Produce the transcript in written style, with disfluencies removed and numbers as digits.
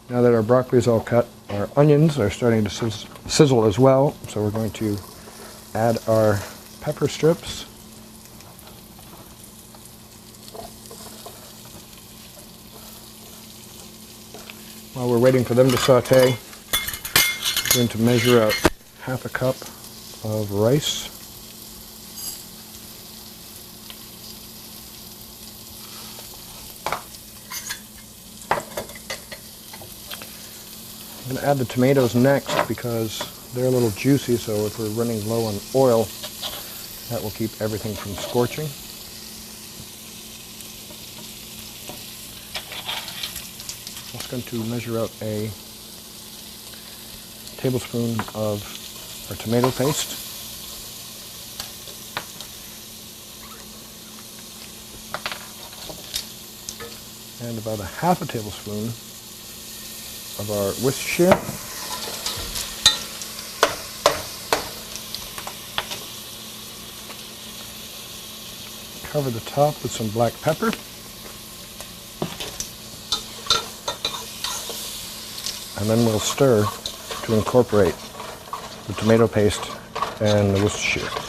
Now that our broccoli is all cut, our onions are starting to sizzle as well, so we're going to add our pepper strips. While we're waiting for them to saute, I'm going to measure out half a cup of rice. I'm going to add the tomatoes next because they're a little juicy, so if we're running low on oil, that will keep everything from scorching. I'm just going to measure out a tablespoon of our tomato paste. And about a half a tablespoon of our Worcestershire. Cover the top with some black pepper. And then we'll stir to incorporate the tomato paste and the Worcestershire.